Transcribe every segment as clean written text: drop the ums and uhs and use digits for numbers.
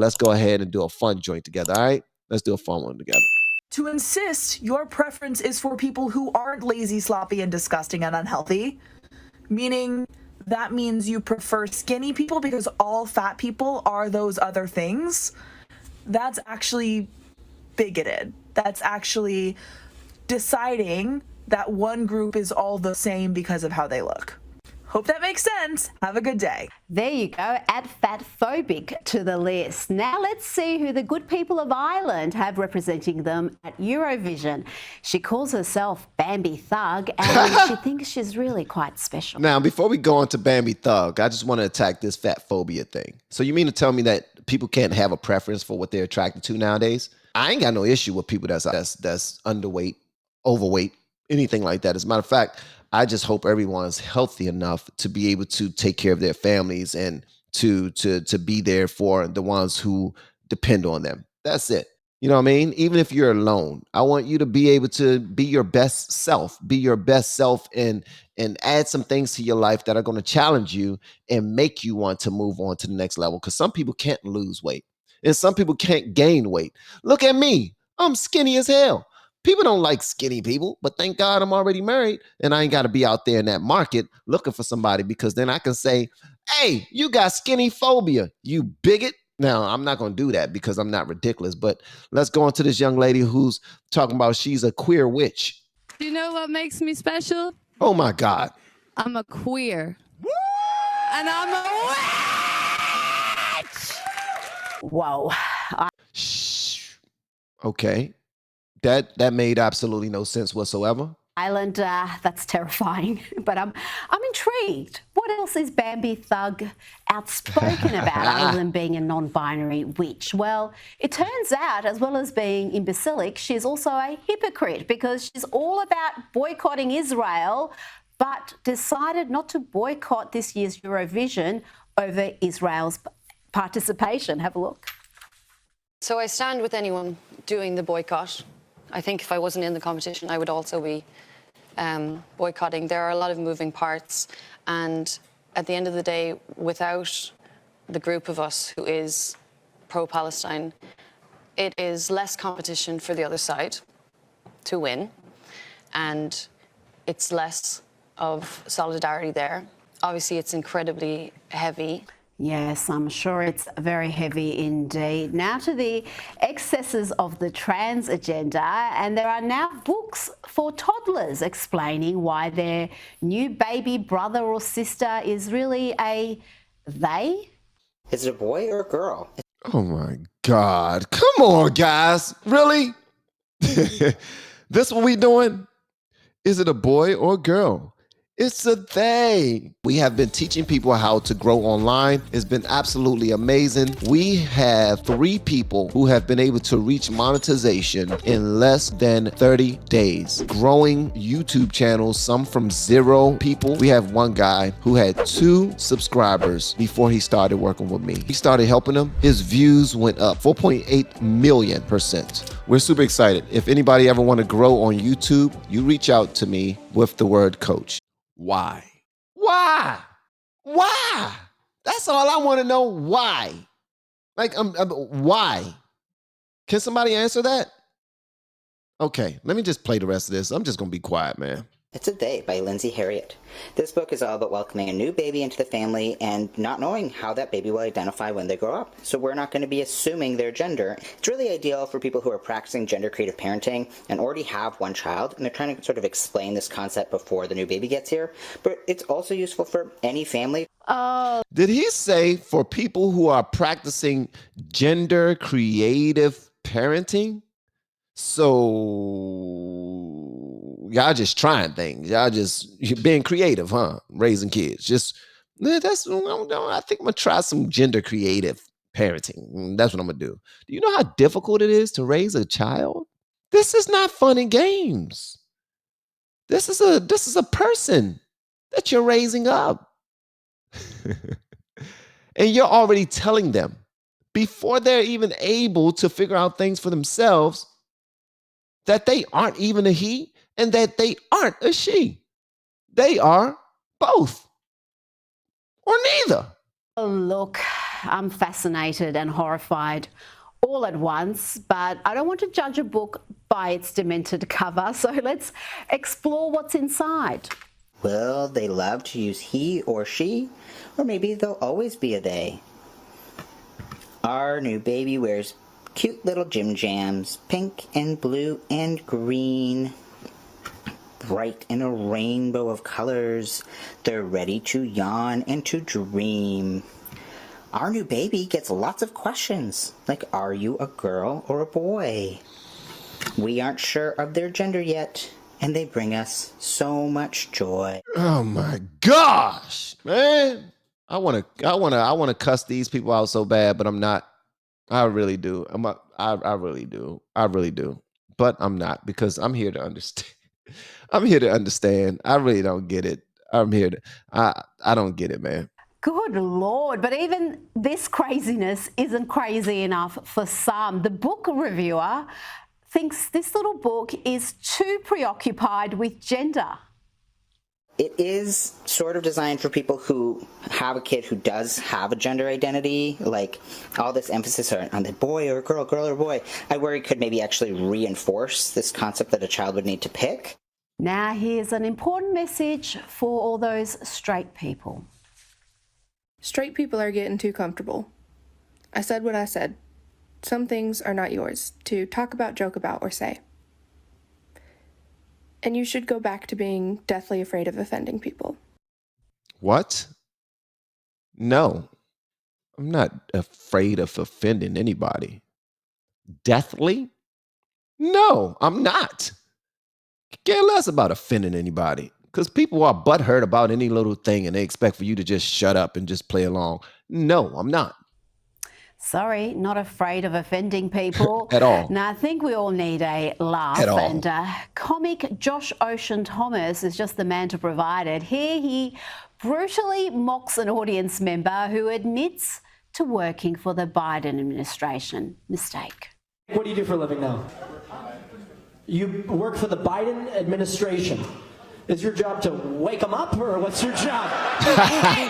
Let's go ahead and do a fun joint together, all right? Let's do a fun one together. To insist your preference is for people who aren't lazy, sloppy, and disgusting and unhealthy, meaning that means you prefer skinny people because all fat people are those other things. That's actually bigoted. That's actually deciding that one group is all the same because of how they look. Hope that makes sense. Have a good day. There you go. Add fatphobic to the list. Now let's see who the good people of Ireland have representing them at Eurovision. She calls herself Bambi Thug and she thinks she's really quite special. Now, before we go on to Bambi Thug, I just want to attack this fat phobia thing. So you mean to tell me that people can't have a preference for what they're attracted to nowadays? I ain't got no issue with people that's underweight, overweight, anything like that. As a matter of fact, I just hope everyone's healthy enough to be able to take care of their families and to be there for the ones who depend on them. That's it. You know what I mean? Even if you're alone, I want you to be able to be your best self, and add some things to your life that are going to challenge you and make you want to move on to the next level. Because some people can't lose weight and some people can't gain weight. Look at me. I'm skinny as hell. People don't like skinny people, but thank God I'm already married and I ain't got to be out there in that market looking for somebody, because then I can say, hey, you got skinny phobia, you bigot. Now, I'm not going to do that because I'm not ridiculous, but let's go on to this young lady who's talking about she's a queer witch. Do you know what makes me special? Oh, my God. I'm a queer. Woo! And I'm a witch! Whoa. Shh. Okay. That made absolutely no sense whatsoever. Ireland, that's terrifying, but I'm intrigued. What else is Bambi Thug outspoken about other than being a non-binary witch? Well, it turns out, as well as being imbecilic, she's also a hypocrite because she's all about boycotting Israel, but decided not to boycott this year's Eurovision over Israel's participation. Have a look. So I stand with anyone doing the boycott. I think if I wasn't in the competition, I would also be boycotting. There are a lot of moving parts, and at the end of the day, without the group of us who is pro-Palestine, it is less competition for the other side to win, and it's less of solidarity there. Obviously, it's incredibly heavy. Yes, I'm sure it's very heavy indeed. Now to the excesses of the trans agenda, and there are now books for toddlers explaining why their new baby brother or sister is really a they. Is it a boy or a girl? Oh my God. Come on, guys. Really? This what we doing? Is it a boy or a girl? It's a they. We have been teaching people how to grow online. It's been absolutely amazing. We have 3 people who have been able to reach monetization in less than 30 days. Growing YouTube channels, some from 0 people. We have one guy who had 2 subscribers before he started working with me. He started helping him. His views went up 4.8 million%. We're super excited. If anybody ever want to grow on YouTube, you reach out to me with the word coach. Why? Why? Why? That's all I want to know. Why? Like, why? Can somebody answer that? Okay, let me just play the rest of this. I'm just going to be quiet, man. It's a They by Lindsay Harriott. This book is all about welcoming a new baby into the family and not knowing how that baby will identify when they grow up. So we're not going to be assuming their gender. It's really ideal for people who are practicing gender creative parenting and already have one child, and they're trying to sort of explain this concept before the new baby gets here. But it's also useful for any family. Oh. Did he say for people who are practicing gender creative parenting? So y'all just trying things. Y'all just being creative, huh? Raising kids. Just that's. I think I'm gonna try some gender creative parenting. That's what I'm gonna do. Do you know how difficult it is to raise a child? This is not fun and games. This is a person that you're raising up, and you're already telling them before they're even able to figure out things for themselves that they aren't even a he and that they aren't a she. They are both or neither. Oh, look, I'm fascinated and horrified all at once, but I don't want to judge a book by its demented cover, so let's explore what's inside. Will they love to use he or she? Or maybe they'll always be a they. Our new baby wears cute little gym jams, pink and blue and green. Bright in a rainbow of colors, they're ready to yawn and to dream. Our new baby gets lots of questions, like are you a girl or a boy? We aren't sure of their gender yet, and they bring us so much joy. Oh my gosh, man. I wanna cuss these people out so bad, but I'm not. I really do. I really do. But I'm not, because I'm here to understand. I'm here to understand. I really don't get it. I don't get it, man. Good Lord, but even this craziness isn't crazy enough for some. The book reviewer thinks this little book is too preoccupied with gender. It is sort of designed for people who have a kid who does have a gender identity, like all this emphasis on the boy or girl or boy. I worry could maybe actually reinforce this concept that a child would need to pick. Now here's an important message for all those straight people. Straight people are getting too comfortable. I said what I said. Some things are not yours to talk about, joke about, or say. And you should go back to being deathly afraid of offending people. What? No, I'm not afraid of offending anybody. Deathly? No, I'm not. Care less about offending anybody, because people are butthurt about any little thing and they expect for you to just shut up and just play along. No, I'm not. Sorry, not afraid of offending people. At all. Now, I think we all need a laugh. At all. And comic Josh Ocean Thomas is just the man to provide it. Here he brutally mocks an audience member who admits to working for the Biden administration. Mistake. What do you do for a living now? You work for the Biden administration. Is your job to wake them up, or what's your job? Hey!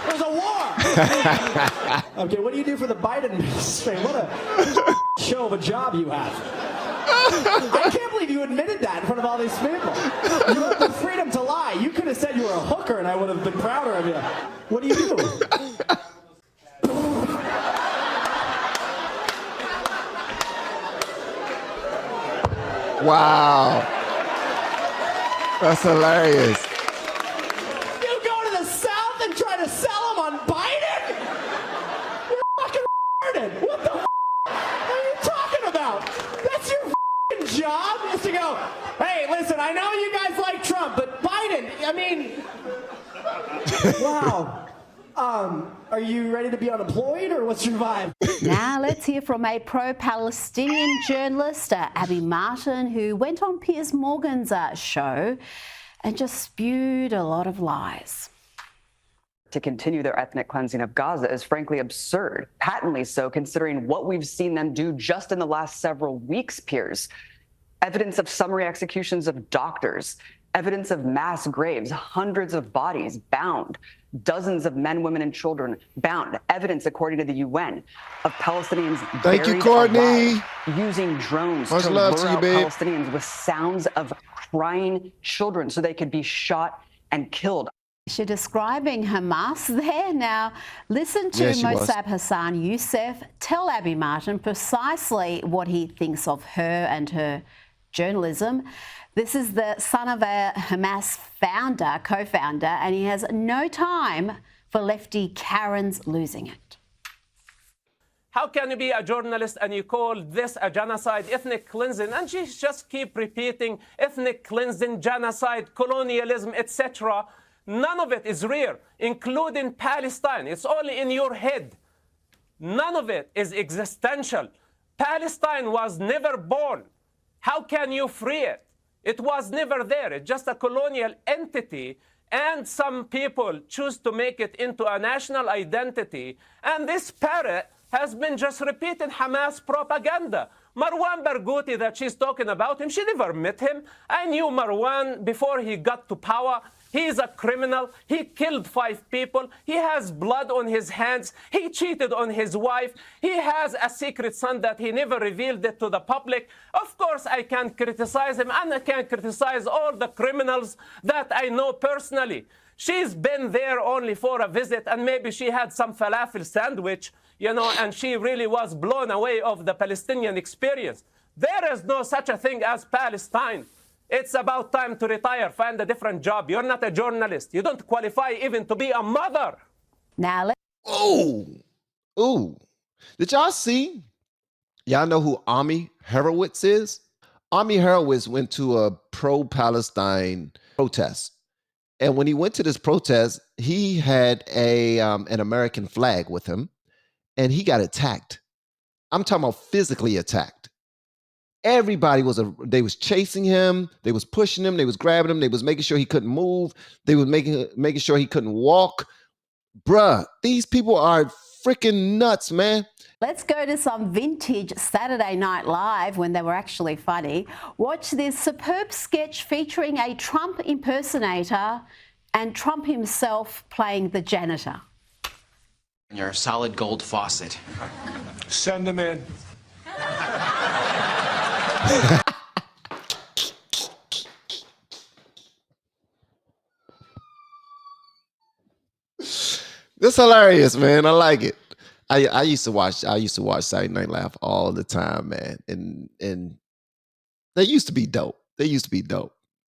There's a war! Okay, what do you do for the Biden administration? What a show of a job you have. I can't believe you admitted that in front of all these people. You have the freedom to lie. You could have said you were a hooker and I would have been prouder of you. What do you do? Wow. That's hilarious. You go to the South and try to sell them on Biden? You're fucking retarded. What the are you talking about? That's your fucking job, is to go, hey, listen, I know you guys like Trump, but Biden, I mean, wow. Are you ready to be unemployed, or what's your vibe? Now let's hear from a pro-Palestinian journalist, Abby Martin, who went on Piers Morgan's show and just spewed a lot of lies. To continue their ethnic cleansing of Gaza is frankly absurd, patently so considering what we've seen them do just in the last several weeks, Piers. Evidence of summary executions of doctors, evidence of mass graves, hundreds of bodies bound, dozens of men, women, and children bound. Evidence, according to the UN, of Palestinians Thank you, buried Courtney. alive, using drones Much to love lure to you, out babe. Palestinians with sounds of crying children so they could be shot and killed. She's describing Hamas there. Now, listen to Yeah, she was. Mossab Hassan Youssef tell Abby Martin precisely what he thinks of her and her journalism. This is the son of a Hamas founder, co-founder, and he has no time for lefty Karens losing it. How can you be a journalist and you call this a genocide, ethnic cleansing, and she just keep repeating ethnic cleansing, genocide, colonialism, etc. None of it is real, including Palestine. It's only in your head. None of it is existential. Palestine was never born. How can you free it? It was never there. It's just a colonial entity, and some people choose to make it into a national identity. And this parrot has been just repeating Hamas propaganda. Marwan Barghouti that she's talking about him, she never met him. I knew Marwan before he got to power. He is a criminal. He killed 5 people. He has blood on his hands. He cheated on his wife. He has a secret son that he never revealed it to the public. Of course, I can criticize him, and I can criticize all the criminals that I know personally. She's been there only for a visit, and maybe she had some falafel sandwich, you know, and she really was blown away of the Palestinian experience. There is no such a thing as Palestine. It's about time to retire, find a different job. You're not a journalist. You don't qualify even to be a mother. Now, Ooh. Did y'all see? Y'all know who Ami Horowitz is? Ami Horowitz went to a pro-Palestine protest. And when he went to this protest, he had an American flag with him, and he got attacked. I'm talking about physically attacked. Everybody they was chasing him, they was pushing him, they was grabbing him, they was making sure he couldn't move, they was making sure he couldn't walk. Bruh, these people are freaking nuts, man. let's go to some vintage Saturday Night Live when they were actually funny. Watch this superb sketch featuring a Trump impersonator and Trump himself playing the janitor. Your solid gold faucet. Send them in. This hilarious, man. I like it. I used to watch Saturday Night Live all the time, man. And they used to be dope.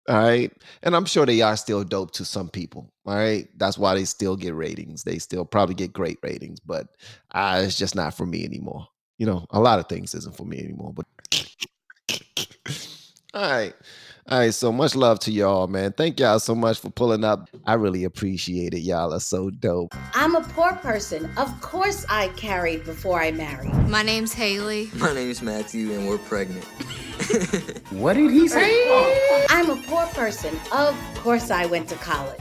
All right. And I'm sure they are still dope to some people. All right. That's why they still get ratings. They still probably get great ratings, but it's just not for me anymore. You know, a lot of things isn't for me anymore, but all right. All right. So much love to y'all, man. Thank y'all so much for pulling up. I really appreciate it. Y'all are so dope. I'm a poor person. Of course I carried before I married. My name's Haley. My name's Matthew, and we're pregnant. What did he say? I'm a poor person. Of course I went to college.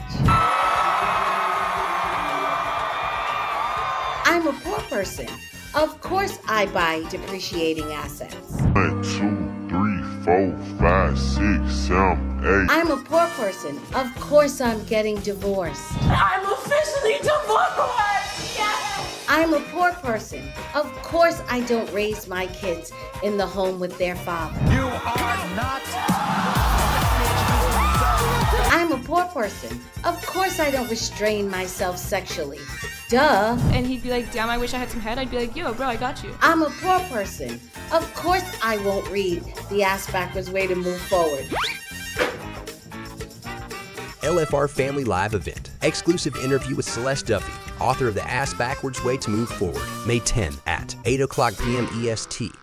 I'm a poor person. Of course I buy depreciating assets. 1, 2, 3, 4, 5, 6, 7, 8. I'm a poor person. Of course I'm getting divorced. I'm officially divorced! Yes! I'm a poor person. Of course I don't raise my kids in the home with their father. You are not. I'm a poor person. Of course I don't restrain myself sexually. Duh. And he'd be like, damn, I wish I had some head. I'd be like, yo, bro, I got you. I'm a poor person. Of course I won't read The Ass Backwards Way to Move Forward. LFR Family Live event. Exclusive interview with Celeste Duffy, author of The Ass Backwards Way to Move Forward. May 10 at 8 o'clock p.m. EST.